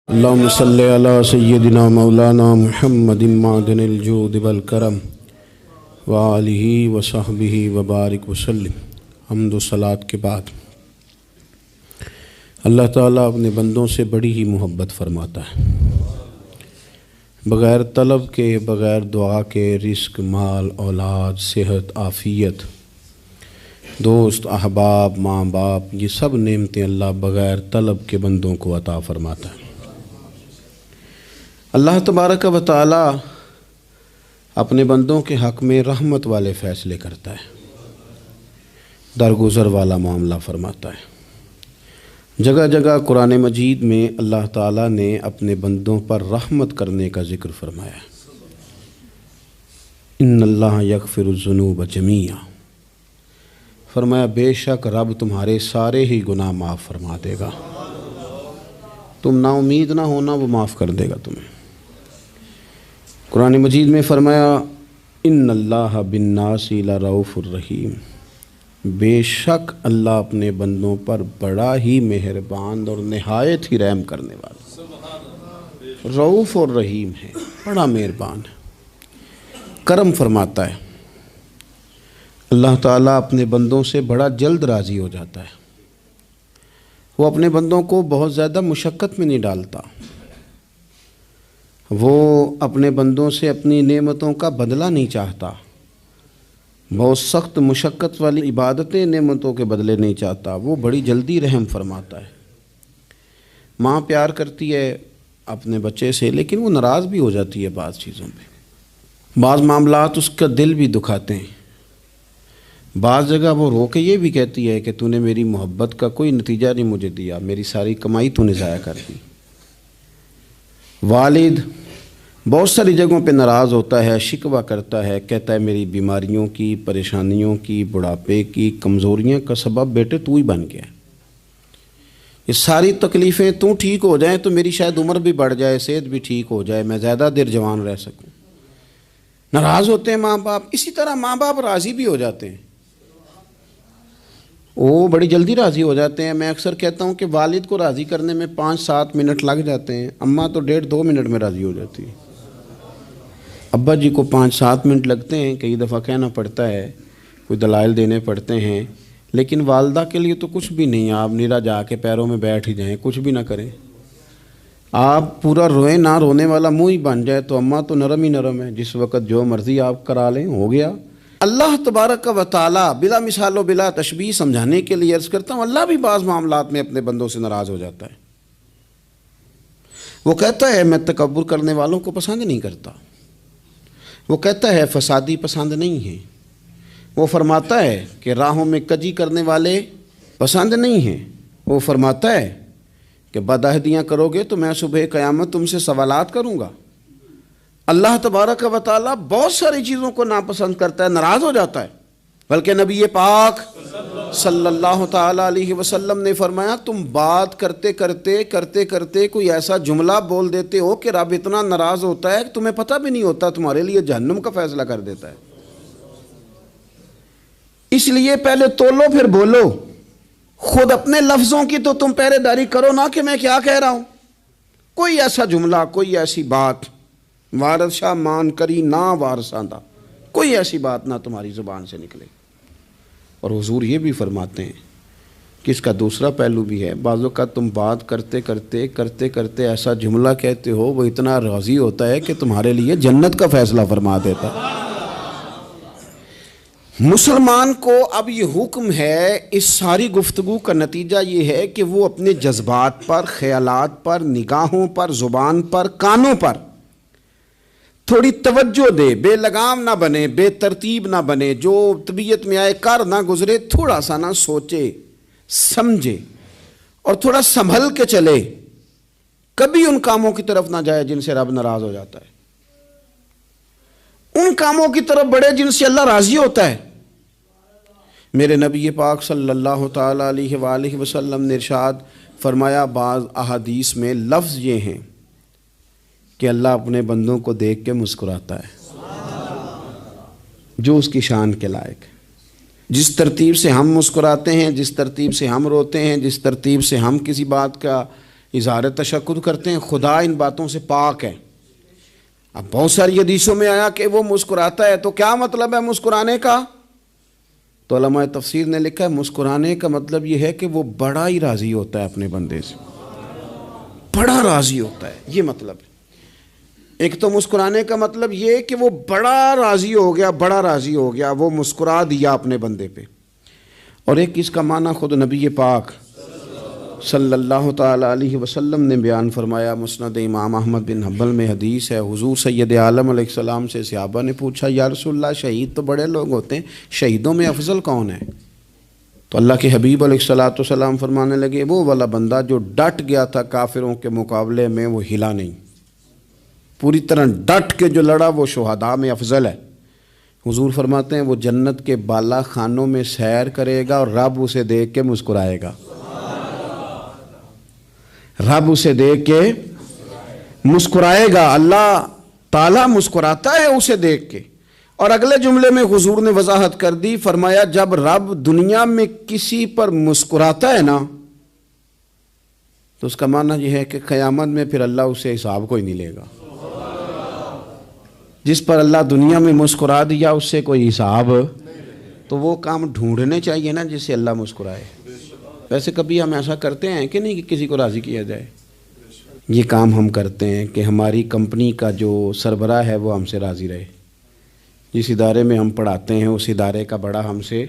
اللہم صلی علی سیدنا مولانا محمد معدن الجود والکرم وآلہ وصحبہ وبارک وسلم۔ حمد و صلاۃ کے بعد اللہ تعالیٰ اپنے بندوں سے بڑی ہی محبت فرماتا ہے۔ بغیر طلب کے، بغیر دعا کے رزق، مال، اولاد، صحت، عافیت، دوست، احباب، ماں باپ، یہ سب نعمتیں اللہ بغیر طلب کے بندوں کو عطا فرماتا ہے۔ اللہ تبارک و تعالی اپنے بندوں کے حق میں رحمت والے فیصلے کرتا ہے، درگزر والا معاملہ فرماتا ہے۔ جگہ جگہ قرآن مجید میں اللہ تعالیٰ نے اپنے بندوں پر رحمت کرنے کا ذکر فرمایا ہے۔ ان اللہ یغفر الذنوب جمیعا، فرمایا بے شک رب تمہارے سارے ہی گناہ معاف فرما دے گا، تم نا امید نہ ہونا، وہ معاف کر دے گا تمہیں۔ قرآن مجید میں فرمایا ان اللہ بالناس لرؤوف الرحیم، بے شک اللہ اپنے بندوں پر بڑا ہی مہربان اور نہایت ہی رحم کرنے والا، رؤوف اور رحیم ہے، بڑا مہربان ہے، کرم فرماتا ہے۔ اللہ تعالیٰ اپنے بندوں سے بڑا جلد راضی ہو جاتا ہے، وہ اپنے بندوں کو بہت زیادہ مشقت میں نہیں ڈالتا، وہ اپنے بندوں سے اپنی نعمتوں کا بدلہ نہیں چاہتا، بہت سخت مشقت والی عبادتیں نعمتوں کے بدلے نہیں چاہتا، وہ بڑی جلدی رحم فرماتا ہے۔ ماں پیار کرتی ہے اپنے بچے سے، لیکن وہ ناراض بھی ہو جاتی ہے بعض چیزوں پہ، بعض معاملات اس کا دل بھی دکھاتے ہیں، بعض جگہ وہ رو کے یہ بھی کہتی ہے کہ تو نے میری محبت کا کوئی نتیجہ نہیں مجھے دیا، میری ساری کمائی تو نے ضائع کر دی۔ والد بہت ساری جگہوں پہ ناراض ہوتا ہے، شکوہ کرتا ہے، کہتا ہے میری بیماریوں کی، پریشانیوں کی، بڑھاپے کی، کمزوریاں کا سبب بیٹے تو ہی بن گیا، یہ ساری تکلیفیں تو ٹھیک ہو جائیں تو میری شاید عمر بھی بڑھ جائے، صحت بھی ٹھیک ہو جائے، میں زیادہ دیر جوان رہ سکوں۔ ناراض ہوتے ہیں ماں باپ، اسی طرح ماں باپ راضی بھی ہو جاتے ہیں، وہ بڑی جلدی راضی ہو جاتے ہیں۔ میں اکثر کہتا ہوں کہ والد کو راضی کرنے میں 5-7 منٹ لگ جاتے ہیں، اماں تو 1.5-2 منٹ میں راضی ہو جاتی ہے۔ ابا جی کو 5-7 منٹ لگتے ہیں، کئی دفعہ کہنا پڑتا ہے، کوئی دلائل دینے پڑتے ہیں، لیکن والدہ کے لیے تو کچھ بھی نہیں، آپ نیرا جا کے پیروں میں بیٹھ ہی جائیں، کچھ بھی نہ کریں، آپ پورا روئیں، نہ رونے والا منہ ہی بن جائے تو اماں تو نرم ہی نرم ہے، جس وقت جو مرضی آپ کرا لیں ہو گیا۔ اللہ تبارک و تعالی بلا مثال و بلا تشبیہ سمجھانے کے لیے عرض کرتا ہوں، اللہ بھی بعض معاملات میں اپنے بندوں سے ناراض ہو جاتا ہے۔ وہ کہتا ہے میں تکبر کرنے والوں کو پسند نہیں کرتا، وہ کہتا ہے فسادی پسند نہیں ہیں، وہ فرماتا ہے کہ راہوں میں کجی کرنے والے پسند نہیں ہیں، وہ فرماتا ہے کہ بدعہدیاں کرو گے تو میں صبح قیامت تم سے سوالات کروں گا۔ اللہ تبارک و تعالیٰ بہت ساری چیزوں کو ناپسند کرتا ہے، ناراض ہو جاتا ہے، بلکہ نبی پاک صلی اللہ تعالیٰ علیہ وسلم نے فرمایا تم بات کرتے کرتے کوئی ایسا جملہ بول دیتے ہو کہ رب اتنا ناراض ہوتا ہے کہ تمہیں پتہ بھی نہیں ہوتا، تمہارے لیے جہنم کا فیصلہ کر دیتا ہے۔ اس لیے پہلے تولو پھر بولو، خود اپنے لفظوں کی تو تم پہرے داری کرو نا کہ میں کیا کہہ رہا ہوں۔ کوئی ایسا جملہ، کوئی ایسی بات وارث شاہ مان کری نہ وارثاندہ، کوئی ایسی بات نہ تمہاری زبان سے نکلے۔ اور حضور یہ بھی فرماتے ہیں کہ اس کا دوسرا پہلو بھی ہے، بعض اوقات تم بات کرتے ایسا جملہ کہتے ہو وہ اتنا راضی ہوتا ہے کہ تمہارے لیے جنت کا فیصلہ فرما دیتا ہے۔ مسلمان کو اب یہ حکم ہے، اس ساری گفتگو کا نتیجہ یہ ہے کہ وہ اپنے جذبات پر، خیالات پر، نگاہوں پر، زبان پر، کانوں پر تھوڑی توجہ دے، بے لگام نہ بنے، بے ترتیب نہ بنے، جو طبیعت میں آئے کر نہ گزرے، تھوڑا سا نہ سوچے سمجھے اور تھوڑا سنبھل کے چلے، کبھی ان کاموں کی طرف نہ جائے جن سے رب ناراض ہو جاتا ہے، ان کاموں کی طرف بڑھے جن سے اللہ راضی ہوتا ہے۔ میرے نبی پاک صلی اللہ تعالیٰ علیہ وآلہ وسلم نے ارشاد فرمایا، بعض احادیث میں لفظ یہ ہیں کہ اللہ اپنے بندوں کو دیکھ کے مسکراتا ہے، جو اس کی شان کے لائق ہے۔ جس ترتیب سے ہم مسکراتے ہیں، جس ترتیب سے ہم روتے ہیں، جس ترتیب سے ہم کسی بات کا اظہار تشکر کرتے ہیں، خدا ان باتوں سے پاک ہے۔ اب بہت ساری حدیثوں میں آیا کہ وہ مسکراتا ہے، تو کیا مطلب ہے مسکرانے کا؟ تو علماء تفسیر نے لکھا ہے مسکرانے کا مطلب یہ ہے کہ وہ بڑا ہی راضی ہوتا ہے اپنے بندے سے، بڑا راضی ہوتا ہے، یہ مطلب ہے۔ ایک تو مسکرانے کا مطلب یہ کہ وہ بڑا راضی ہو گیا، بڑا راضی ہو گیا، وہ مسکرا دیا اپنے بندے پہ۔ اور ایک اس کا معنی خود نبی پاک صلی اللہ تعالی علیہ وسلم نے بیان فرمایا۔ مسند امام احمد بن حنبل میں حدیث ہے، حضور سید عالم علیہ السلام سے صحابہ نے پوچھا یا رسول اللہ شہید تو بڑے لوگ ہوتے ہیں، شہیدوں میں افضل کون ہے؟ تو اللہ کے حبیب علیہ السلام فرمانے لگے وہ والا بندہ جو ڈٹ گیا تھا کافروں کے مقابلے میں، وہ ہلا نہیں، پوری طرح ڈٹ کے جو لڑا وہ شہداء میں افضل ہے۔ حضور فرماتے ہیں وہ جنت کے بالا خانوں میں سیر کرے گا اور رب اسے دیکھ کے مسکرائے گا، رب اسے دیکھ کے مسکرائے گا، اللہ تعالیٰ مسکراتا ہے اسے دیکھ کے۔ اور اگلے جملے میں حضور نے وضاحت کر دی، فرمایا جب رب دنیا میں کسی پر مسکراتا ہے نا تو اس کا معنی یہ ہے کہ قیامت میں پھر اللہ اسے حساب کوئی نہیں لے گا۔ جس پر اللہ دنیا میں مسکرا دیا اس سے کوئی حساب، تو وہ کام ڈھونڈنے چاہیے نا جس سے اللہ مسکرائے۔ ویسے کبھی ہم ایسا کرتے ہیں کہ نہیں کہ کسی کو راضی کیا جائے؟ یہ کام ہم کرتے ہیں کہ ہماری کمپنی کا جو سربراہ ہے وہ ہم سے راضی رہے، جس ادارے میں ہم پڑھاتے ہیں اس ادارے کا بڑا ہم سے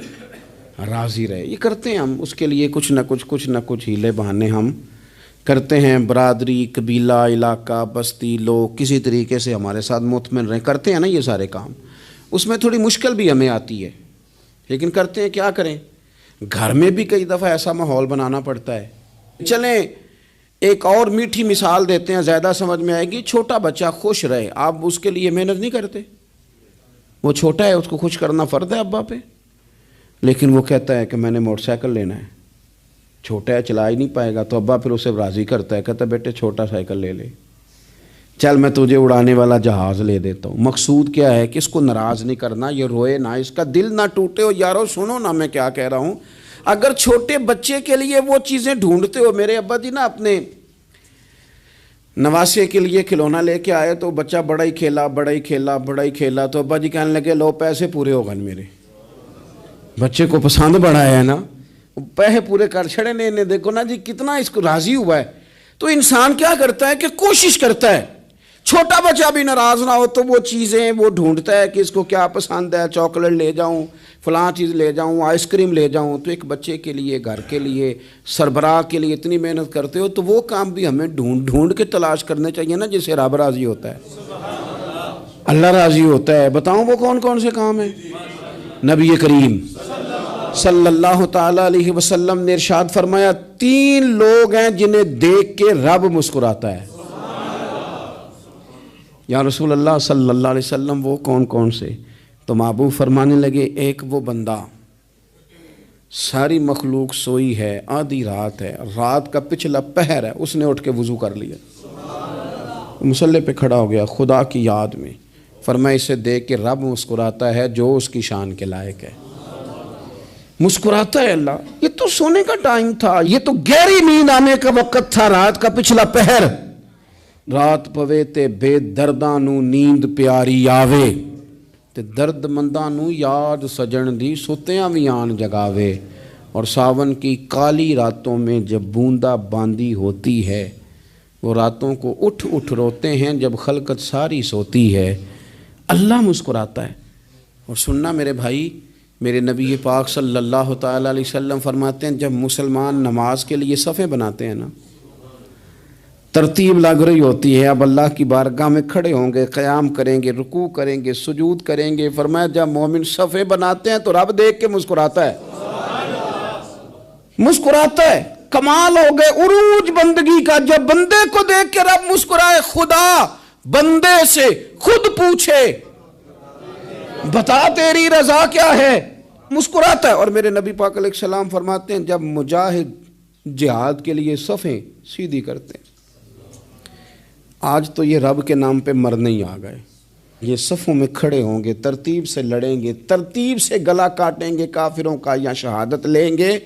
راضی رہے، یہ کرتے ہیں ہم۔ اس کے لیے کچھ نہ کچھ ہیلے بہانے ہم کرتے ہیں، برادری، قبیلہ، علاقہ، بستی، لوگ کسی طریقے سے ہمارے ساتھ مطمئن رہیں، کرتے ہیں نا یہ سارے کام۔ اس میں تھوڑی مشکل بھی ہمیں آتی ہے لیکن کرتے ہیں، کیا کریں؟ گھر میں بھی کئی دفعہ ایسا ماحول بنانا پڑتا ہے۔ چلیں ایک اور میٹھی مثال دیتے ہیں، زیادہ سمجھ میں آئے گی۔ چھوٹا بچہ خوش رہے، آپ اس کے لیے محنت نہیں کرتے؟ وہ چھوٹا ہے، اس کو خوش کرنا فرض ہے ابا پہ، لیکن وہ کہتا ہے کہ میں نے موٹر سائیکل لینا ہے، چھوٹا ہے چلا ہی نہیں پائے گا، تو ابا پھر اسے راضی کرتا ہے، کہتا ہے بیٹے چھوٹا سائیکل لے لے، چل میں تجھے اڑانے والا جہاز لے دیتا ہوں۔ مقصود کیا ہے کہ اس کو ناراض نہیں کرنا، یہ روئے نہ، اس کا دل نہ ٹوٹے۔ ہو یارو سنو نا میں کیا کہہ رہا ہوں، اگر چھوٹے بچے کے لیے وہ چیزیں ڈھونڈتے ہو، میرے ابا جی نا اپنے نواسے کے لیے کھلونا لے کے آئے تو بچہ بڑا ہی کھیلا، تو ابا جی کہنے لگے لو پیسے پورے ہو گئے میرے، بچے کو پسند بڑا ہے نا، پیسے پورے کر چھڑے نے، دیکھو نا جی کتنا اس کو راضی ہوا ہے۔ تو انسان کیا کرتا ہے کہ کوشش کرتا ہے، چھوٹا بچہ بھی ناراض نہ ہو تو وہ چیزیں وہ ڈھونڈتا ہے کہ اس کو کیا پسند ہے، چاکلیٹ لے جاؤں، فلاں چیز لے جاؤں، آئس کریم لے جاؤں۔ تو ایک بچے کے لیے، گھر کے لیے، سربراہ کے لیے اتنی محنت کرتے ہو تو وہ کام بھی ہمیں ڈھونڈ کے تلاش کرنے چاہیے نا جس سے رب راضی ہوتا ہے، اللہ راضی ہوتا ہے۔ بتاؤں وہ کون کون سے کام ہیں؟ نبی کریم صلی اللہ تعالی علیہ وسلم نے ارشاد فرمایا 3 لوگ ہیں جنہیں دیکھ کے رب مسکراتا ہے۔ یا رسول اللہ صلی اللہ علیہ وسلم وہ کون کون سے؟ تو محبوب فرمانے لگے ایک وہ بندہ ساری مخلوق سوئی ہے، آدھی رات ہے، رات کا پچھلا پہر ہے، اس نے اٹھ کے وضو کر لیا، مصلی پہ کھڑا ہو گیا خدا کی یاد میں، فرمایا اسے دیکھ کے رب مسکراتا ہے جو اس کی شان کے لائق ہے، مسکراتا ہے اللہ۔ یہ تو سونے کا ٹائم تھا، یہ تو گہری نیند آنے کا وقت تھا، رات کا پچھلا پہر، رات پوے تے بے درداں نو نیند پیاری آوے تے درد منداں نو یاد سجن دی ستیاں وی آن جگاوے، اور ساون کی کالی راتوں میں جب بوندا باندی ہوتی ہے، وہ راتوں کو اٹھ روتے ہیں جب خلقت ساری سوتی ہے، اللہ مسکراتا ہے۔ اور سننا میرے بھائی، میرے نبی پاک صلی اللہ تعالی علیہ وسلم فرماتے ہیں جب مسلمان نماز کے لیے صفیں بناتے ہیں نا، ترتیب لگ رہی ہوتی ہے، اب اللہ کی بارگاہ میں کھڑے ہوں گے، قیام کریں گے، رکوع کریں گے، سجود کریں گے، فرمایا جب مومن صفیں بناتے ہیں تو رب دیکھ کے مسکراتا ہے، مسکراتا ہے۔ کمال ہو گئے عروج بندگی کا، جب بندے کو دیکھ کے رب مسکرائے، خدا بندے سے خود پوچھے بتا تیری رضا کیا ہے، مسکراتا ہے۔ اور میرے نبی پاک علیہ السلام فرماتے ہیں جب مجاہد جہاد کے لیے صفیں سیدھی کرتے ہیں، آج تو یہ رب کے نام پہ مرنے ہی آ گئے، یہ صفوں میں کھڑے ہوں گے، ترتیب سے لڑیں گے، ترتیب سے گلا کاٹیں گے کافروں کا یا شہادت لیں گے،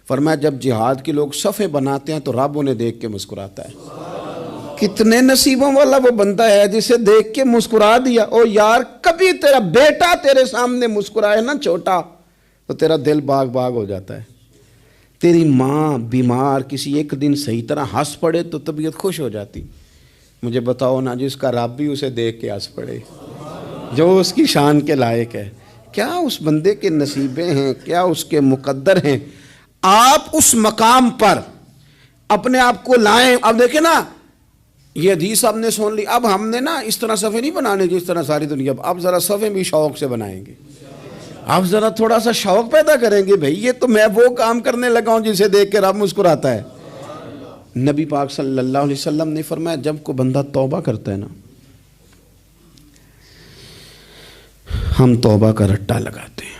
فرمایا جب جہاد کے لوگ صفیں بناتے ہیں تو رب انہیں دیکھ کے مسکراتا ہے۔ کتنے نصیبوں والا وہ بندہ ہے جسے دیکھ کے مسکرا دیا۔ او یار کبھی تیرا بیٹا تیرے سامنے مسکرائے نا چھوٹا تو تیرا دل باغ باغ ہو جاتا ہے۔ تیری ماں بیمار کسی ایک دن صحیح طرح ہنس پڑے تو طبیعت خوش ہو جاتی۔ مجھے بتاؤ نا جس کا رب بھی اسے دیکھ کے ہنس پڑے، جو اس کی شان کے لائق ہے، کیا اس بندے کے نصیبیں ہیں، کیا اس کے مقدر ہیں۔ آپ اس مقام پر اپنے آپ کو لائیں۔ اب دیکھیں نا یہ حدیث آپ نے سن لی، اب ہم نے نا اس طرح صفحے نہیں بنانے جس طرح ساری دنیا، اب ذرا صفحے بھی شوق سے بنائیں گے۔ آپ ذرا تھوڑا سا شوق پیدا کریں گے، بھئی یہ تو میں وہ کام کرنے لگا ہوں جسے دیکھ کے رب مسکراتا ہے۔ نبی پاک صلی اللہ علیہ وسلم نے فرمایا جب کوئی بندہ توبہ کرتا ہے نا، ہم توبہ کا رٹا لگاتے ہیں،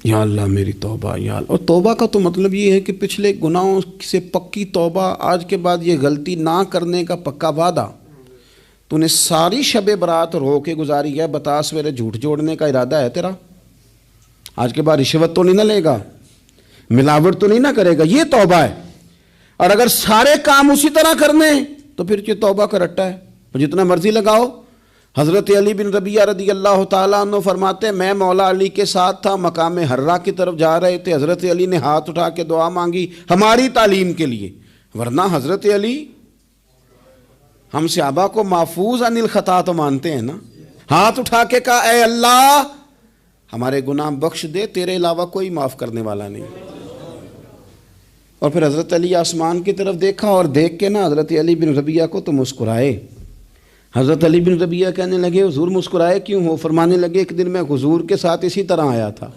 یا اللہ میری توبہ یا اللہ۔ اور توبہ کا تو مطلب یہ ہے کہ پچھلے گناہوں سے پکی توبہ، آج کے بعد یہ غلطی نہ کرنے کا پکا وعدہ۔ تو نے ساری شب برات رو کے گزاری ہے، بتا سویرے جھوٹ جوڑنے کا ارادہ ہے تیرا؟ آج کے بعد رشوت تو نہیں نہ لے گا، ملاوٹ تو نہیں نہ کرے گا، یہ توبہ ہے۔ اور اگر سارے کام اسی طرح کرنے تو پھر یہ توبہ کا رٹا ہے، جتنا مرضی لگاؤ۔ حضرت علی بن ربیعہ رضی اللہ تعالیٰ عنہ فرماتے ہیں میں مولا علی کے ساتھ تھا، مقام حرہ کی طرف جا رہے تھے، حضرت علی نے ہاتھ اٹھا کے دعا مانگی ہماری تعلیم کے لیے، ورنہ حضرت علی ہم صحابہ کو محفوظ عن الخطا تو مانتے ہیں نا۔ ہاتھ اٹھا کے کہا اے اللہ ہمارے گناہ بخش دے، تیرے علاوہ کوئی معاف کرنے والا نہیں۔ اور پھر حضرت علی آسمان کی طرف دیکھا اور دیکھ کے نا حضرت علی بن ربیعہ کو تو مسکرائے۔ حضرت علی بن ربیعہ کہنے لگے حضور مسکرائے کیوں ہو؟ فرمانے لگے ایک دن میں حضور کے ساتھ اسی طرح آیا تھا،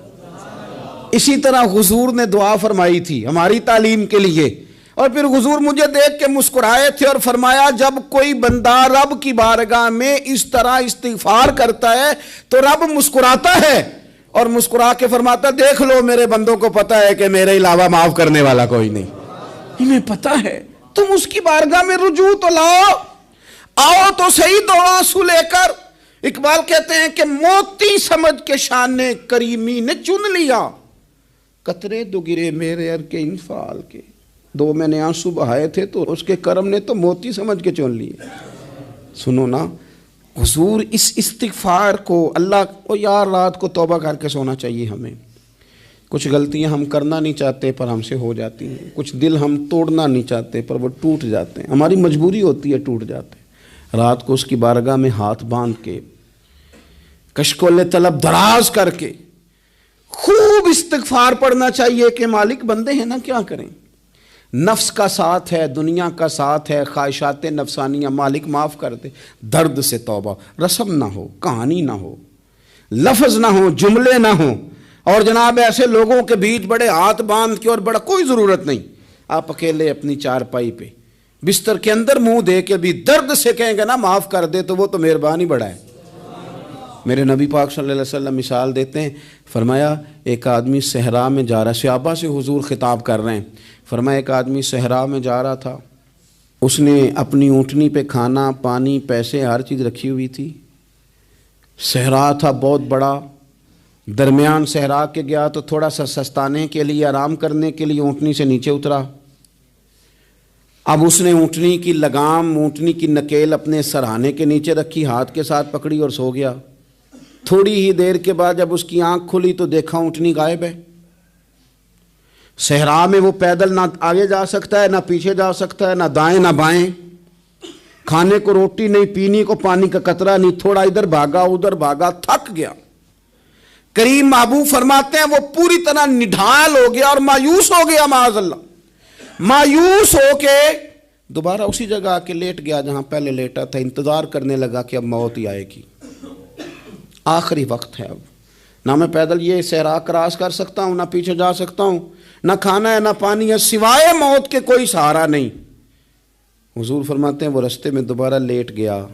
اسی طرح حضور نے دعا فرمائی تھی ہماری تعلیم کے لیے، اور پھر حضور مجھے دیکھ کے مسکرائے تھے اور فرمایا جب کوئی بندہ رب کی بارگاہ میں اس طرح استغفار کرتا ہے تو رب مسکراتا ہے، اور مسکرا کے فرماتا دیکھ لو میرے بندوں کو پتا ہے کہ میرے علاوہ معاف کرنے والا کوئی نہیں، انہیں پتا ہے، تم اس کی بارگاہ میں رجوع تو لاؤ، آؤ تو صحیح دو آنسو لے کر۔ اقبال کہتے ہیں کہ موتی سمجھ کے شان کریمی نے چن لیا، قطرے دو گرے میرے ار کے انفعال کے، دو میں نے آنسو بہائے تھے تو اس کے کرم نے تو موتی سمجھ کے چن لیے۔ سنو نا حضور اس استغفار کو اللہ کو یار رات کو توبہ کر کے سونا چاہیے ہمیں۔ کچھ غلطیاں ہم کرنا نہیں چاہتے پر ہم سے ہو جاتی ہیں، کچھ دل ہم توڑنا نہیں چاہتے پر وہ ٹوٹ جاتے ہیں، ہماری مجبوری ہوتی ہے ٹوٹ جاتے ہیں۔ رات کو اس کی بارگاہ میں ہاتھ باندھ کے کشکول طلب دراز کر کے خوب استغفار پڑھنا چاہیے کہ مالک بندے ہیں نا کیا کریں، نفس کا ساتھ ہے، دنیا کا ساتھ ہے، خواہشات نفسانیہ، مالک معاف کر دے۔ درد سے توبہ، رسم نہ ہو، کہانی نہ ہو، لفظ نہ ہو، جملے نہ ہوں، اور جناب ایسے لوگوں کے بیچ بڑے ہاتھ باندھ کے اور بڑا کوئی ضرورت نہیں، آپ اکیلے اپنی چارپائی پہ بستر کے اندر منہ دے کے بھی درد سے کہیں گے نا معاف کر دے تو وہ تو مہربانی بڑا ہے۔ میرے نبی پاک صلی اللہ علیہ وسلم مثال دیتے ہیں، فرمایا ایک آدمی صحرا میں جا رہا، صحابہ سے حضور خطاب کر رہے ہیں، فرمایا ایک آدمی صحرا میں جا رہا تھا، اس نے اپنی اونٹنی پہ کھانا پانی پیسے ہر چیز رکھی ہوئی تھی، صحرا تھا بہت بڑا، درمیان صحرا کے گیا تو تھوڑا سا سستانے کے لیے آرام کرنے کے لیے اونٹنی سے نیچے اترا، اب اس نے اونٹنی کی لگام اونٹنی کی نکیل اپنے سرہانے کے نیچے رکھی، ہاتھ کے ساتھ پکڑی اور سو گیا۔ تھوڑی ہی دیر کے بعد جب اس کی آنکھ کھلی تو دیکھا اونٹنی غائب ہے۔ صحرا میں وہ پیدل نہ آگے جا سکتا ہے، نہ پیچھے جا سکتا ہے، نہ دائیں نہ بائیں، کھانے کو روٹی نہیں، پینے کو پانی کا قطرہ نہیں، تھوڑا ادھر بھاگا ادھر بھاگا، تھک گیا۔ کریم محبوب فرماتے ہیں وہ پوری طرح نڈھال ہو گیا اور مایوس ہو گیا، معاذ اللہ، مایوس ہو کے دوبارہ اسی جگہ آ کے لیٹ گیا جہاں پہلے لیٹا تھا، انتظار کرنے لگا کہ اب موت ہی آئے گی، آخری وقت ہے، اب نہ میں پیدل یہ صحرا کراس کر سکتا ہوں، نہ پیچھے جا سکتا ہوں، نہ کھانا ہے نہ پانی ہے، سوائے موت کے کوئی سہارا نہیں۔ حضور فرماتے ہیں وہ رستے میں دوبارہ لیٹ گیا،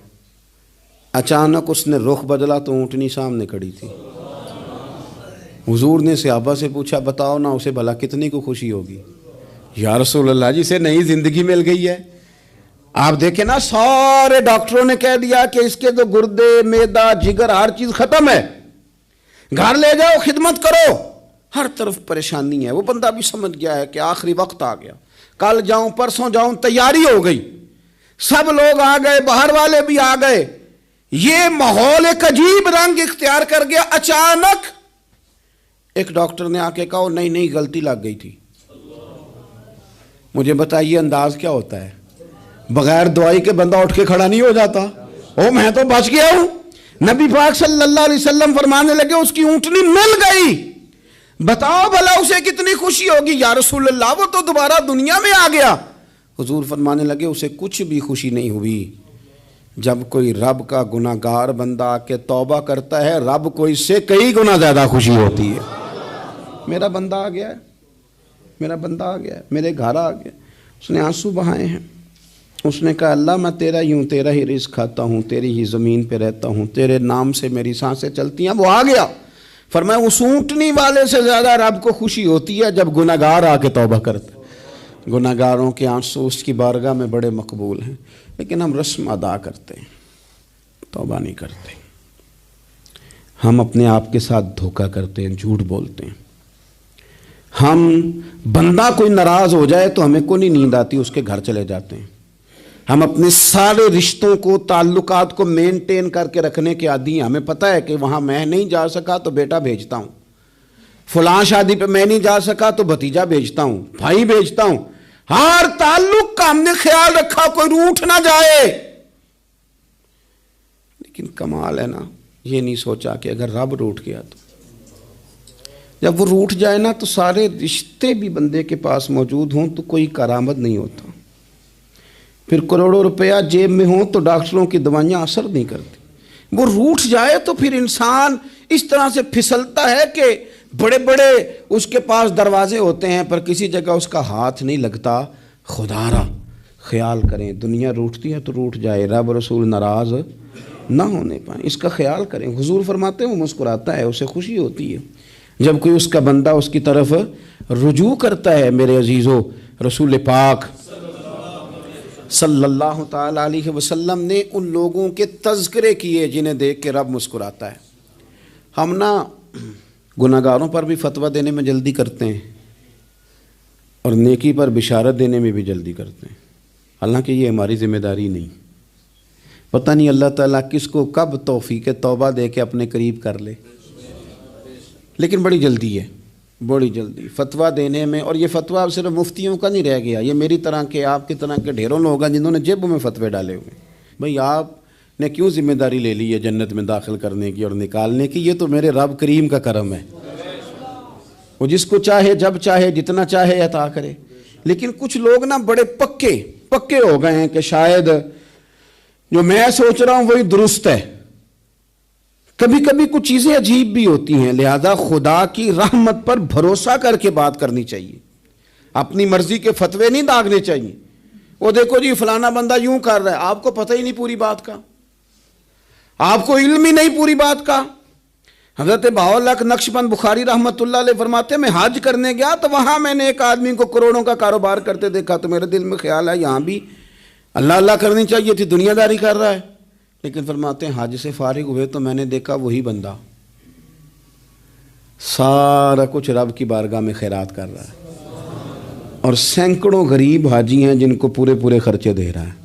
اچانک اس نے رخ بدلا تو اونٹنی سامنے کھڑی تھی۔ حضور نے صحابہ سے پوچھا بتاؤ نا اسے بھلا کتنی کو خوشی ہوگی؟ یا رسول اللہ جسے نئی زندگی مل گئی ہے۔ آپ دیکھیں نا سارے ڈاکٹروں نے کہہ دیا کہ اس کے تو گردے معدہ جگر ہر چیز ختم ہے، گھر لے جاؤ خدمت کرو، ہر طرف پریشانی ہے. وہ بندہ بھی سمجھ گیا ہے کہ آخری وقت آ گیا, کل جاؤں پرسوں جاؤں, تیاری ہو گئی, سب لوگ آ گئے, باہر والے بھی آ گئے, یہ ماحول ایک عجیب رنگ اختیار کر گیا. اچانک ایک ڈاکٹر نے آ کے کہا نہیں نہیں غلطی لگ گئی تھی. مجھے بتائیے انداز کیا ہوتا ہے؟ بغیر دوائی کے بندہ اٹھ کے کھڑا نہیں ہو جاتا. او میں تو بچ گیا ہوں. نبی پاک صلی اللہ علیہ وسلم فرمانے لگے اس کی اونٹنی مل گئی. بتاؤ بھلا اسے کتنی خوشی ہوگی. یا رسول اللہ وہ تو دوبارہ دنیا میں آ گیا. حضور فرمانے لگے اسے کچھ بھی خوشی نہیں ہوئی. جب کوئی رب کا گناہ گار بندہ آ کے توبہ کرتا ہے, رب کو اس سے کئی گنا زیادہ خوشی ہوتی ہے. میرا بندہ آ گیا ہے, میرا بندہ آ گیا ہے, میرے گھر آ گیا. اس نے آنسو بہائے ہیں. اس نے کہا اللہ میں تیرا ہی ہوں, تیرا ہی رزق کھاتا ہوں, تیری ہی زمین پہ رہتا ہوں, تیرے نام سے میری سانسیں چلتی ہیں. وہ آ گیا. فرمایا اس اونٹنی والے سے زیادہ رب کو خوشی ہوتی ہے جب گناہ گار آ کے توبہ کرتا ہے. گناہ گاروں کے آنسو اس کی بارگاہ میں بڑے مقبول ہیں. لیکن ہم رسم ادا کرتے ہیں, توبہ نہیں کرتے. ہم اپنے آپ کے ساتھ دھوکہ کرتے ہیں, جھوٹ بولتے ہیں. ہم بندہ کوئی ناراض ہو جائے تو ہمیں کو نہیں نیند آتی, اس کے گھر چلے جاتے ہیں. ہم اپنے سارے رشتوں کو, تعلقات کو مینٹین کر کے رکھنے کے عادی ہیں. ہمیں پتہ ہے کہ وہاں میں نہیں جا سکا تو بیٹا بھیجتا ہوں, فلاں شادی پہ میں نہیں جا سکا تو بھتیجا بھیجتا ہوں, بھائی بھیجتا ہوں. ہر تعلق کا ہم نے خیال رکھا کوئی روٹھ نہ جائے. لیکن کمال ہے نا, یہ نہیں سوچا کہ اگر رب روٹھ گیا تو جب وہ روٹھ جائے نا تو سارے رشتے بھی بندے کے پاس موجود ہوں تو کوئی کارآمد نہیں ہوتا. پھر کروڑوں روپیہ جیب میں ہوں تو ڈاکٹروں کی دوائیاں اثر نہیں کرتی. وہ روٹھ جائے تو پھر انسان اس طرح سے پھسلتا ہے کہ بڑے بڑے اس کے پاس دروازے ہوتے ہیں پر کسی جگہ اس کا ہاتھ نہیں لگتا. خدا را خیال کریں, دنیا روٹتی ہے تو روٹھ جائے, رب رسول ناراض نہ ہونے پائیں, اس کا خیال کریں. حضور فرماتے ہیں وہ مسکراتا ہے, اسے خوشی ہوتی ہے جب کوئی اس کا بندہ اس کی طرف رجوع کرتا ہے. میرے عزیزو, رسول پاک صلی اللہ تعالی علیہ وسلم نے ان لوگوں کے تذکرے کیے جنہیں دیکھ کے رب مسکراتا ہے. ہم نا گناہ گاروں پر بھی فتویٰ دینے میں جلدی کرتے ہیں اور نیکی پر بشارت دینے میں بھی جلدی کرتے ہیں, حالانکہ یہ ہماری ذمہ داری نہیں. پتہ نہیں اللہ تعالیٰ کس کو کب توفیق توبہ دے کے اپنے قریب کر لے, لیکن بڑی جلدی ہے, بڑی جلدی فتویٰ دینے میں. اور یہ فتویٰ صرف مفتیوں کا نہیں رہ گیا, یہ میری طرح کے, آپ کی طرح کے ڈھیروں لوگ ہیں جنہوں نے جیبوں میں فتوے ڈالے ہوئے. بھئی آپ نے کیوں ذمہ داری لے لی ہے جنت میں داخل کرنے کی اور نکالنے کی؟ یہ تو میرے رب کریم کا کرم ہے, وہ جس کو چاہے جب چاہے جتنا چاہے عطا کرے. لیکن کچھ لوگ نا بڑے پکے ہو گئے ہیں کہ شاید جو میں سوچ رہا ہوں وہی درست ہے. کبھی کبھی کچھ چیزیں عجیب بھی ہوتی ہیں, لہذا خدا کی رحمت پر بھروسہ کر کے بات کرنی چاہیے. اپنی مرضی کے فتوے نہیں داغنے چاہیے. وہ دیکھو جی فلانا بندہ یوں کر رہا ہے, آپ کو پتہ ہی نہیں پوری بات کا, آپ کو علم ہی نہیں پوری بات کا. حضرت بہاءاللہ نقشبند بخاری رحمۃ اللہ علیہ فرماتے ہیں میں حج کرنے گیا تو وہاں میں نے ایک آدمی کو کروڑوں کا کاروبار کرتے دیکھا تو میرے دل میں خیال ہے یہاں بھی اللہ اللہ کرنی چاہیے تھی, دنیا داری کر رہا ہے. لیکن فرماتے ہیں حج سے فارغ ہوئے تو میں نے دیکھا وہی بندہ سارا کچھ رب کی بارگاہ میں خیرات کر رہا ہے اور سینکڑوں غریب حاجی ہیں جن کو پورے پورے خرچے دے رہا ہے.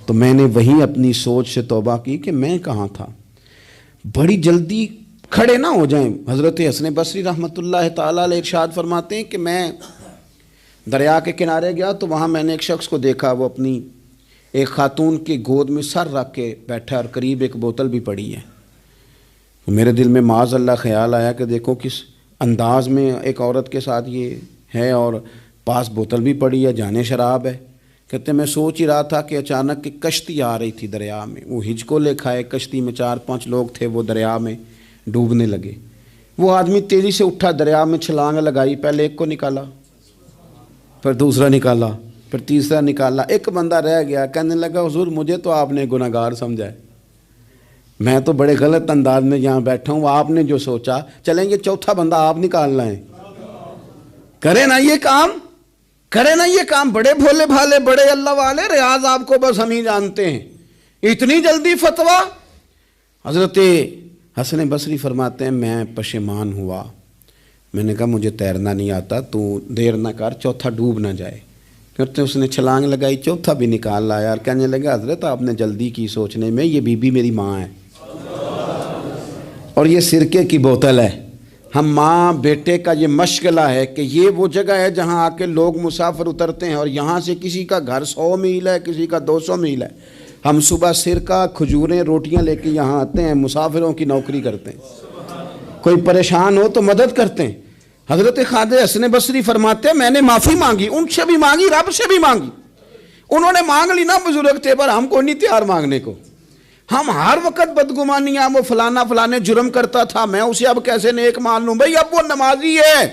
تو میں نے وہیں اپنی سوچ سے توبہ کی کہ میں کہاں تھا. بڑی جلدی کھڑے نہ ہو جائیں. حضرت حسن بصری رحمۃ اللہ تعالیٰ علیہ ارشاد فرماتے ہیں کہ میں دریا کے کنارے گیا تو وہاں میں نے ایک شخص کو دیکھا, وہ اپنی ایک خاتون کی گود میں سر رکھ کے بیٹھا اور قریب ایک بوتل بھی پڑی ہے. میرے دل میں معاذ اللہ خیال آیا کہ دیکھو کس انداز میں ایک عورت کے ساتھ یہ ہے اور پاس بوتل بھی پڑی ہے, جانے شراب ہے. کہتے میں سوچ ہی رہا تھا کہ اچانک ایک کشتی آ رہی تھی دریا میں, وہ ہچکو لے کھائے, کشتی میں 4-5 لوگ تھے, وہ دریا میں ڈوبنے لگے. وہ آدمی تیزی سے اٹھا, دریا میں چھلانگ لگائی, پہلے ایک کو نکالا, پھر دوسرا نکالا, پھر تیسرا نکالا. ایک بندہ رہ گیا, کہنے لگا حضور مجھے تو آپ نے گناہ گار سمجھا ہے, میں تو بڑے غلط انداز میں یہاں بیٹھا ہوں, آپ نے جو سوچا. چلیں گے چوتھا بندہ آپ نکالنا ہے, کرے نا یہ کام, کرے نا یہ کام. بڑے بھولے بھالے بڑے اللہ والے, ریاض آپ کو بس ہم ہی جانتے ہیں, اتنی جلدی فتویٰ. حضرت حسن بصری فرماتے ہیں میں پشیمان ہوا, میں نے کہا مجھے تیرنا نہیں آتا، تو دیر نہ کر، چوتھا ڈوب نہ جائے۔ کرتے اس نے چھلانگ لگائی، چوتھا بھی نکال لایا اور کہنے لگا حضرت آپ نے جلدی کی سوچنے میں، یہ بی بی میری ماں ہے اور یہ سرکے کی بوتل ہے۔ ہم ماں بیٹے کا یہ مشغلہ ہے کہ یہ وہ جگہ ہے جہاں آ کے لوگ مسافر اترتے ہیں، اور یہاں سے کسی کا گھر 100 میل ہے، کسی کا 200 میل ہے۔ ہم صبح سرکہ، کھجوریں، روٹیاں لے کے یہاں آتے ہیں، مسافروں کی نوکری کرتے ہیں، کوئی پریشان ہو تو مدد کرتے ہیں۔ حضرت خواجہ حسن بصری فرماتے ہیں میں نے معافی مانگی، ان سے بھی مانگی، رب سے بھی مانگی۔ انہوں نے مانگ لی نا بزرگ تھے، پر ہم کو نہیں تیار مانگنے کو۔ ہم ہر وقت بدگمانیاں، وہ فلانے جرم کرتا تھا، میں اسے اب کیسے نیک مان لوں؟ بھئی اب وہ نمازی ہے،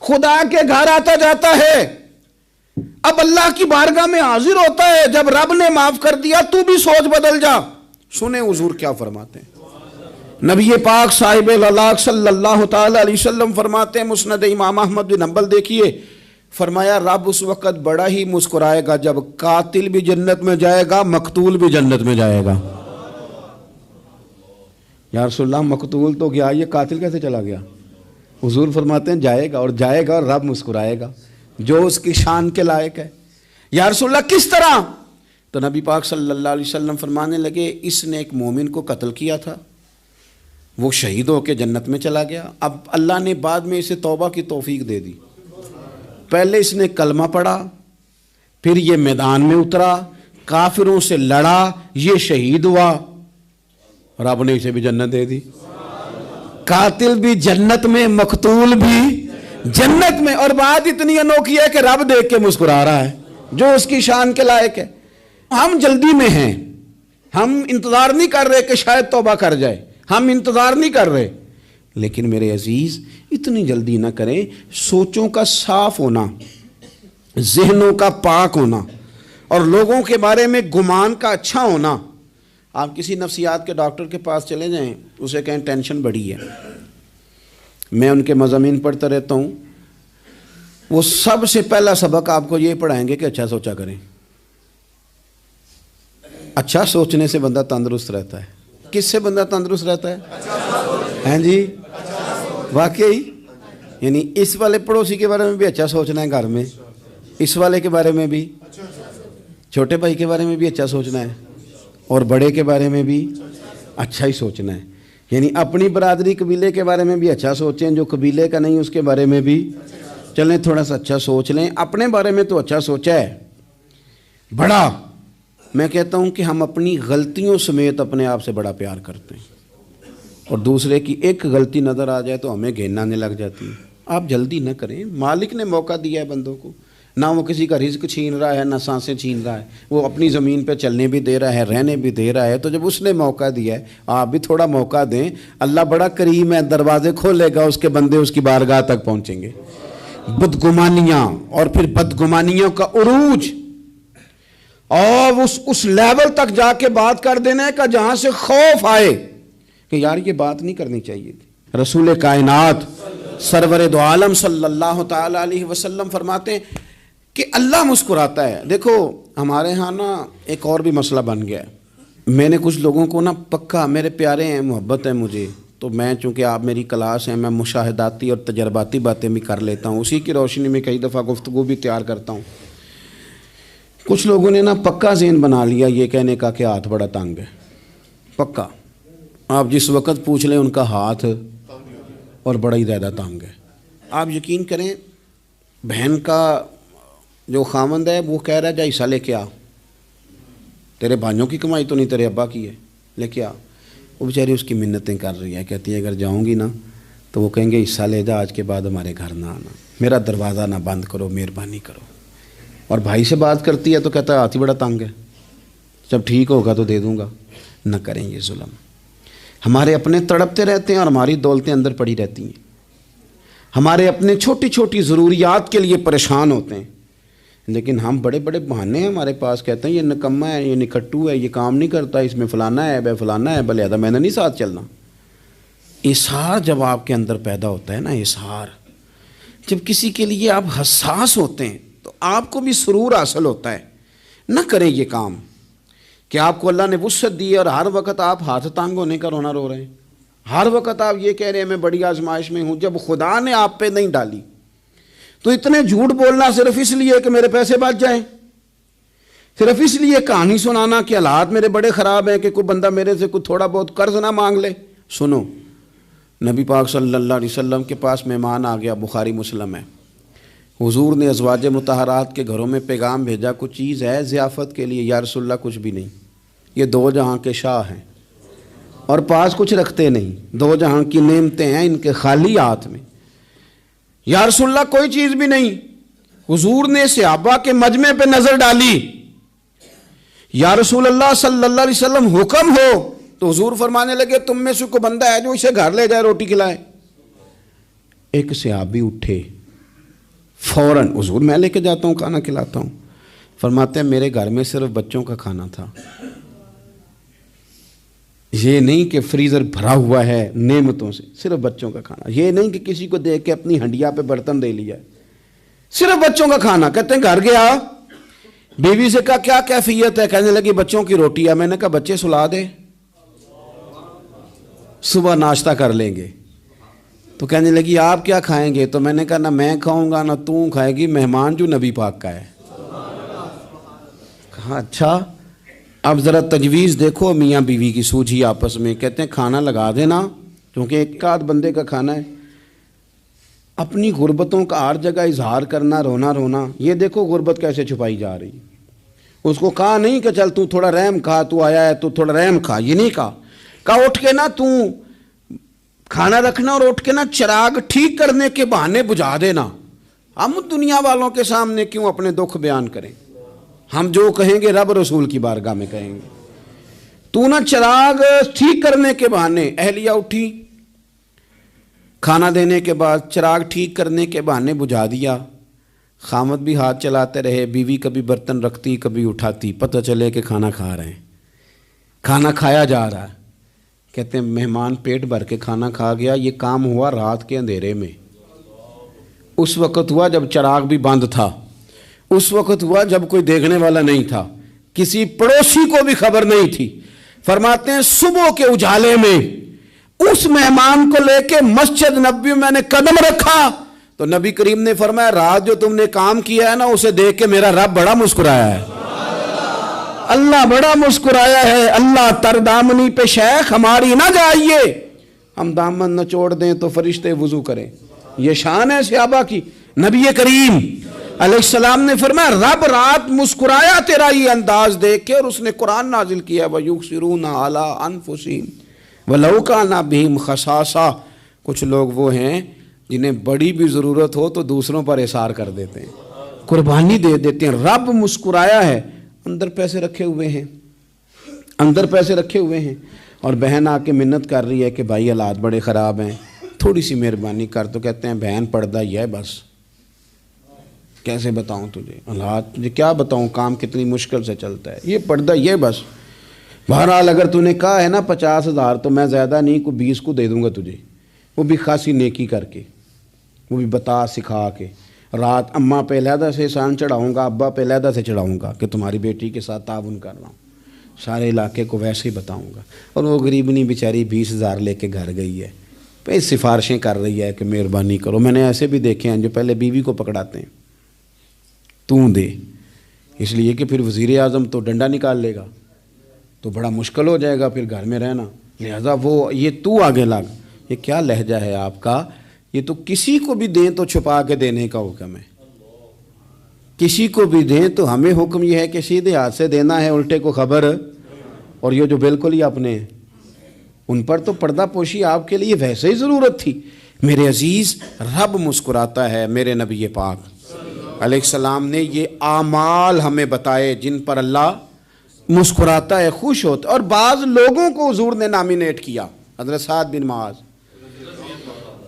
خدا کے گھر آتا جاتا ہے، اب اللہ کی بارگاہ میں حاضر ہوتا ہے۔ جب رب نے معاف کر دیا تو بھی سوچ بدل جا۔ سنیں حضور کیا فرماتے ہیں۔ نبی پاک صاحب العلاق صلی اللہ تعالی علیہ وسلم فرماتے ہیں، مسند امام احمد بن حنبل دیکھیے، فرمایا رب اس وقت بڑا ہی مسکرائے گا جب قاتل بھی جنت میں جائے گا، مقتول بھی جنت میں جائے گا۔ یا رسول اللہ مقتول تو گیا، یہ قاتل کیسے چلا گیا؟ حضور فرماتے ہیں جائے گا، اور جائے گا اور رب مسکرائے گا، جو اس کی شان کے لائق ہے۔ یا رسول اللہ کس طرح؟ تو نبی پاک صلی اللہ علیہ وسلم فرمانے لگے اس نے ایک مومن کو قتل کیا تھا، وہ شہید ہو کے جنت میں چلا گیا، اب اللہ نے بعد میں اسے توبہ کی توفیق دے دی۔ پہلے اس نے کلمہ پڑھا، پھر یہ میدان میں اترا، کافروں سے لڑا، یہ شہید ہوا، رب نے اسے بھی جنت دے دی۔ قاتل بھی جنت میں، مقتول بھی جنت میں، اور بات اتنی انوکھی ہے کہ رب دیکھ کے مسکرا رہا ہے، جو اس کی شان کے لائق ہے۔ ہم جلدی میں ہیں، ہم انتظار نہیں کر رہے کہ شاید توبہ کر جائے، ہم انتظار نہیں کر رہے، لیکن میرے عزیز اتنی جلدی نہ کریں۔ سوچوں کا صاف ہونا، ذہنوں کا پاک ہونا، اور لوگوں کے بارے میں گمان کا اچھا ہونا۔ آپ کسی نفسیات کے ڈاکٹر کے پاس چلے جائیں، اسے کہیں ٹینشن بڑی ہے، میں ان کے مضامین پڑھتا رہتا ہوں، وہ سب سے پہلا سبق آپ کو یہ پڑھائیں گے کہ اچھا سوچا کریں۔ اچھا سوچنے سے بندہ تندرست رہتا ہے۔ کس سے بندہ تندرست رہتا ہے؟ ہیں جی واقعی، یعنی اس والے پڑوسی کے بارے میں بھی اچھا سوچنا ہے، گھر میں اس والے کے بارے میں بھی، چھوٹے بھائی کے بارے میں بھی اچھا سوچنا ہے، اور بڑے کے بارے میں بھی اچھا ہی سوچنا ہے۔ یعنی اپنی برادری قبیلے کے بارے میں بھی اچھا سوچیں، جو قبیلے کا نہیں اس کے بارے میں بھی چلیں تھوڑا سا اچھا سوچ لیں۔ اپنے بارے میں تو اچھا سوچا ہے بڑا، میں کہتا ہوں کہ ہم اپنی غلطیوں سمیت اپنے آپ سے بڑا پیار کرتے ہیں، اور دوسرے کی ایک غلطی نظر آ جائے تو ہمیں گھن آنے لگ جاتی ہے۔ آپ جلدی نہ کریں، مالک نے موقع دیا ہے بندوں کو، نہ وہ کسی کا رزق چھین رہا ہے، نہ سانسیں چھین رہا ہے، وہ اپنی زمین پہ چلنے بھی دے رہا ہے، رہنے بھی دے رہا ہے۔ تو جب اس نے موقع دیا ہے آپ بھی تھوڑا موقع دیں، اللہ بڑا کریم ہے، دروازے کھولے گا، اس کے بندے اس کی بارگاہ تک پہنچیں گے۔ بدگمانیاں اور پھر بدگمانیوں کا عروج، اور اس لیول تک جا کے بات کر دینا ہے کہ جہاں سے خوف آئے کہ یار یہ بات نہیں کرنی چاہیے تھی۔ رسول کائنات سرور دو عالم صلی اللہ تعالی علیہ وسلم فرماتے ہیں کہ اللہ مسکراتا ہے۔ دیکھو ہمارے ہاں نا ایک اور بھی مسئلہ بن گیا ہے، میں نے کچھ لوگوں کو نا پکا، میرے پیارے ہیں، محبت ہے مجھے، تو میں چونکہ آپ میری کلاس ہیں، میں مشاہداتی اور تجرباتی باتیں بھی کر لیتا ہوں، اسی کی روشنی میں کئی دفعہ گفتگو بھی تیار کرتا ہوں۔ کچھ لوگوں نے نا پکا ذہن بنا لیا یہ کہنے کا کہ ہاتھ بڑا تنگ ہے، پکا، آپ جس وقت پوچھ لیں ان کا ہاتھ اور بڑا ہی زیادہ تنگ ہے۔ آپ یقین کریں، بہن کا جو خامند ہے وہ کہہ رہا ہے جا حصہ لے کے آ، تیرے بھائیوں کی کمائی تو نہیں، تیرے ابا کی ہے، لے کے آ۔ وہ بیچاری اس کی منتیں کر رہی ہے، کہتی ہے اگر جاؤں گی نا تو وہ کہیں گے حصہ لے جا، آج کے بعد ہمارے گھر نہ آنا، میرا دروازہ نہ بند کرو، مہربانی کرو۔ اور بھائی سے بات کرتی ہے تو کہتا ہے ہاتھ ہی بڑا تنگ ہے، جب ٹھیک ہوگا تو دے دوں گا۔ نہ کریں یہ ظلم، ہمارے اپنے تڑپتے رہتے ہیں اور ہماری دولتیں اندر پڑی رہتی ہیں، ہمارے اپنے چھوٹی چھوٹی ضروریات کے لیے پریشان ہوتے ہیں، لیکن ہم بڑے بڑے بہانے ہیں ہمارے پاس، کہتے ہیں یہ نکما ہے، یہ نکھٹو ہے، یہ کام نہیں کرتا، اس میں فلانا ہے، بے فلانا ہے، بلہذا میں نے نہیں ساتھ چلنا۔ اظہار جب آپ کے اندر پیدا ہوتا ہے نا، اظہار جب کسی کے لیے آپ حساس ہوتے ہیں تو آپ کو بھی سرور حاصل ہوتا ہے۔ نہ کریں یہ کام کہ آپ کو اللہ نے وسعت دی اور ہر وقت آپ ہاتھ تانگ ہونے کا رونا رو رہے ہیں۔ ہر وقت آپ یہ کہہ رہے ہیں میں بڑی آزمائش میں ہوں، جب خدا نے آپ پہ نہیں ڈالی تو اتنے جھوٹ بولنا صرف اس لیے کہ میرے پیسے بچ جائیں، صرف اس لیے کہانی سنانا کہ حالات میرے بڑے خراب ہیں کہ کوئی بندہ میرے سے کوئی تھوڑا بہت قرض نہ مانگ لے۔ سنو، نبی پاک صلی اللہ علیہ وسلم کے پاس مہمان آ گیا، بخاری مسلم ہے، حضور نے ازواج مطہرات کے گھروں میں پیغام بھیجا، کچھ چیز ہے ضیافت کے لیے؟ یا رسول اللہ کچھ بھی نہیں، یہ دو جہاں کے شاہ ہیں اور پاس کچھ رکھتے نہیں، دو جہاں کی نعمتیں ہیں ان کے خالی ہاتھ میں۔ یا رسول اللہ کوئی چیز بھی نہیں۔ حضور نے صحابہ کے مجمع پہ نظر ڈالی، یا رسول اللہ صلی اللہ علیہ وسلم حکم ہو، تو حضور فرمانے لگے تم میں سے کوئی بندہ ہے جو اسے گھر لے جائے روٹی کھلائے؟ ایک صحابی اٹھے فوراً، حضور میں لے کے جاتا ہوں کھانا کھلاتا ہوں۔ فرماتے ہیں میرے گھر میں صرف بچوں کا کھانا تھا، یہ نہیں کہ فریزر بھرا ہوا ہے نعمتوں سے، صرف بچوں کا کھانا، یہ نہیں کہ کسی کو دیکھ کے اپنی ہنڈیا پہ برتن دے لیا، صرف بچوں کا کھانا۔ کہتے ہیں گھر گیا، بیوی سے کہا کیا کیفیت ہے؟ کہنے لگی بچوں کی روٹی ہے۔ میں نے کہا بچے سلا دے، صبح ناشتہ کر لیں گے۔ تو کہنے لگی آپ کیا کھائیں گے؟ تو میں نے کہا نہ میں کھاؤں گا نہ تو کھائے گی، مہمان جو نبی پاک کا ہے۔ کہا اچھا، اب ذرا تجویز دیکھو میاں بیوی کی سوجھی آپس میں۔ کہتے ہیں کھانا لگا دینا، کیونکہ ایک آدھ بندے کا کھانا ہے۔ اپنی غربتوں کا ہر جگہ اظہار کرنا، رونا رونا، یہ دیکھو غربت کیسے چھپائی جا رہی۔ اس کو کہا نہیں کہ چل تو تھوڑا رحم کھا، تو آیا ہے تو تھوڑا رحم کھا، یہ نہیں کہا اٹھ کے نا تو کھانا رکھنا اور اٹھ کے نا چراغ ٹھیک کرنے کے بہانے بجھا دینا۔ ہم دنیا والوں کے سامنے کیوں اپنے دکھ بیان کریں؟ ہم جو کہیں گے رب رسول کی بارگاہ میں کہیں گے۔ تو نا چراغ ٹھیک کرنے کے بہانے، اہلیہ اٹھی، کھانا دینے کے بعد چراغ ٹھیک کرنے کے بہانے بجھا دیا۔ خامد بھی ہاتھ چلاتے رہے، بیوی کبھی برتن رکھتی کبھی اٹھاتی، پتہ چلے کہ کھانا کھا رہے ہیں، کھانا کھایا جا رہا ہے۔ کہتے ہیں مہمان پیٹ بھر کے کھانا کھا گیا۔ یہ کام ہوا رات کے اندھیرے میں، اس وقت ہوا جب چراغ بھی بند تھا، اس وقت ہوا جب کوئی دیکھنے والا نہیں تھا، کسی پڑوسی کو بھی خبر نہیں تھی۔ فرماتے ہیں صبح کے اجالے میں اس مہمان کو لے کے مسجد نبوی میں نے قدم رکھا تو نبی کریم نے فرمایا رات جو تم نے کام کیا ہے نا اسے دیکھ کے میرا رب بڑا مسکرایا ہے، اللہ بڑا مسکرایا ہے۔ اللہ تر دامنی پہ شیخ ہماری نہ جائیے، ہم دامن نچوڑ دیں تو فرشتے وضو کریں۔ یہ شان ہے صحابہ کی۔ نبی کریم علیہ السلام نے فرمایا رب رات مسکرایا تیرا یہ انداز دیکھ کے، اور اس نے قرآن نازل کیا وَيُؤْثِرُونَ عَلَىٰ أَنفُسِهِمْ وَلَوْ كَانَ بِهِمْ خَصَاصَةٌ۔ کچھ لوگ وہ ہیں جنہیں بڑی بھی ضرورت ہو تو دوسروں پر اثار کر دیتے ہیں، قربانی دے دیتے ہیں۔ رب مسکرایا ہے، اندر پیسے رکھے ہوئے ہیں، اندر پیسے رکھے ہوئے ہیں، اور بہن آ کے منت کر رہی ہے کہ بھائی حالات بڑے خراب ہیں، تھوڑی سی مہربانی کر۔ تو کہتے ہیں بہن پردہ ہی ہے بس، کیسے بتاؤں تجھے حالات، مجھے کیا بتاؤں کام کتنی مشکل سے چلتا ہے، یہ پردہ یہ بس۔ بہرحال اگر تو نے کہا ہے نا 50,000 تو میں زیادہ نہیں کوئی 20 کو دے دوں گا تجھے، وہ بھی خاصی نیکی کر کے، وہ بھی بتا سکھا کے۔ رات اماں پہ علیحدہ سے احسان چڑھاؤں گا، ابا پہ علیحدہ سے چڑھاؤں گا کہ تمہاری بیٹی کے ساتھ تعاون کر رہا ہوں، سارے علاقے کو ویسے ہی بتاؤں گا۔ اور وہ غریبنی بیچاری 20,000 لے کے گھر گئی ہے، پہ سفارشیں کر رہی ہے کہ مہربانی کرو۔ میں نے ایسے بھی دیکھے ہیں جو پہلے بیوی کو پکڑاتے ہیں تو دے، اس لیے کہ پھر وزیر اعظم تو ڈنڈا نکال لے گا تو بڑا مشکل ہو جائے گا پھر گھر میں رہنا، لہذا وہ یہ تو آگے لگ۔ یہ کیا لہجہ ہے آپ کا؟ یہ تو کسی کو بھی دیں تو چھپا کے دینے کا حکم ہے، کسی کو بھی دیں تو ہمیں حکم یہ ہے کہ سیدھے ہاتھ سے دینا ہے، الٹے کو خبر۔ اور یہ جو بالکل ہی اپنے ہیں ان پر تو پردہ پوشی آپ کے لیے ویسے ہی ضرورت تھی۔ میرے عزیز، رب مسکراتا ہے۔ میرے نبی پاک علیہ السلام نے یہ اعمال ہمیں بتائے جن پر اللہ مسکراتا ہے، خوش ہوتا ہے۔ اور بعض لوگوں کو حضور نے نامینیٹ کیا۔ حضرت سعد بن معاذ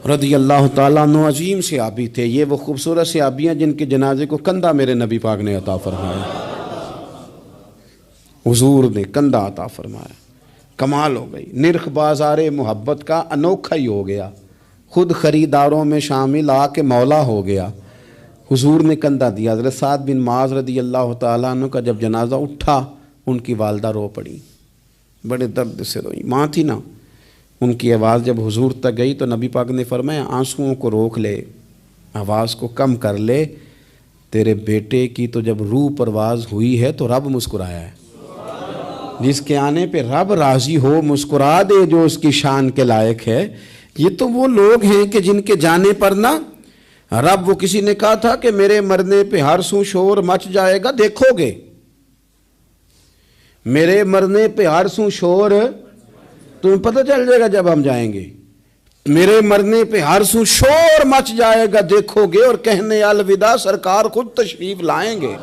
رضی اللہ تعالیٰ عنہ عظیم صحابی تھے، یہ وہ خوبصورت صحابی ہیں جن کے جنازے کو کندھا میرے نبی پاک نے عطا فرمایا، حضور نے کندھا عطا فرمایا۔ کمال ہو گئی، نرخ بازار محبت کا انوکھا ہی ہو گیا، خود خریداروں میں شامل آ کے مولا ہو گیا۔ حضور نے کندھا دیا۔ حضرت سعد بن معاذ رضی اللہ تعالیٰ عنہ کا جب جنازہ اٹھا، ان کی والدہ رو پڑی، بڑے درد سے روئی، ماں تھی نا، ان کی آواز جب حضور تک گئی تو نبی پاک نے فرمایا آنسوؤں کو روک لے، آواز کو کم کر لے، تیرے بیٹے کی تو جب روح پرواز ہوئی ہے تو رب مسکرایا ہے۔ جس کے آنے پہ رب راضی ہو مسکرا دے جو اس کی شان کے لائق ہے۔ یہ تو وہ لوگ ہیں کہ جن کے جانے پر نہ رب، وہ کسی نے کہا تھا کہ میرے مرنے پہ ہر سو شور مچ جائے گا، دیکھو گے میرے مرنے پہ ہر سو شور تمہیں پتہ چل جائے گا جب ہم جائیں گے، میرے مرنے پہ ہر سو شور مچ جائے گا دیکھو گے، اور کہنے الوداع سرکار خود تشریف لائیں گے۔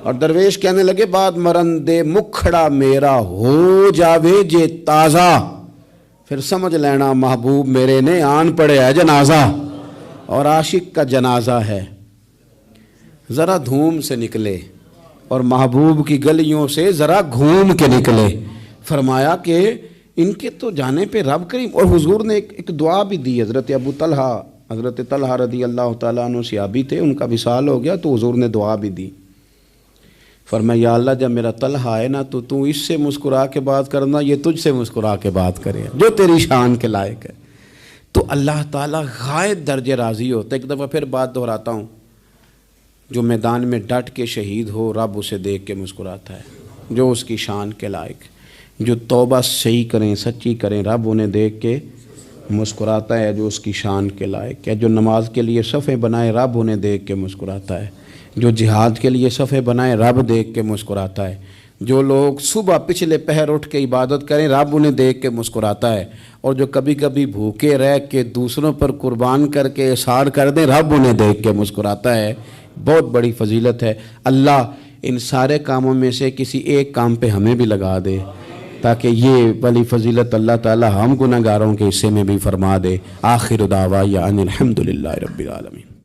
اور درویش کہنے لگے بعد مرندے مکھڑا میرا ہو جاوے جے تازہ، پھر سمجھ لینا محبوب میرے نے آن پڑے ہے جنازہ۔ اور عاشق کا جنازہ ہے، ذرا دھوم سے نکلے اور محبوب کی گلیوں سے ذرا گھوم کے نکلے۔ فرمایا کہ ان کے تو جانے پہ رب کریم، اور حضور نے ایک دعا بھی دی۔ حضرت ابو طلحہ، حضرت طلحہ رضی اللہ تعالیٰ عنہ صحابی تھے، ان کا وصال ہو گیا تو حضور نے دعا بھی دی۔ فرمایا یا اللہ جب میرا طلحہ آئے نا تو اس سے مسکرا کے بات کرنا، یہ تجھ سے مسکرا کے بات کرے جو تیری شان کے لائق ہے۔ تو اللہ تعالیٰ غائب درجے راضی ہوتا ہے۔ ایک دفعہ پھر بات دہراتا ہوں، جو میدان میں ڈٹ کے شہید ہو رب اسے دیکھ کے مسکراتا ہے جو اس کی شان کے لائق۔ جو توبہ صحیح کریں سچی کریں رب انہیں دیکھ کے مسکراتا ہے جو اس کی شان کے لائق ہے۔ جو نماز کے لیے صفیں بنائے رب انہیں دیکھ کے مسکراتا ہے۔ جو جہاد کے لیے صفیں بنائے رب دیکھ کے مسکراتا ہے۔ جو لوگ صبح پچھلے پہر اٹھ کے عبادت کریں رب انہیں دیکھ کے مسکراتا ہے۔ اور جو کبھی کبھی بھوکے رہ کے دوسروں پر قربان کر کے احسان کر دیں رب انہیں دیکھ کے مسکراتا ہے۔ بہت بڑی فضیلت ہے۔ اللہ ان سارے کاموں میں سے کسی ایک کام پہ ہمیں بھی لگا دے تاکہ یہ بڑی فضیلت اللہ تعالی ہم گناہگاروں کے حصے میں بھی فرما دے۔ آخر دعوانا ان الحمدللہ رب العالمین۔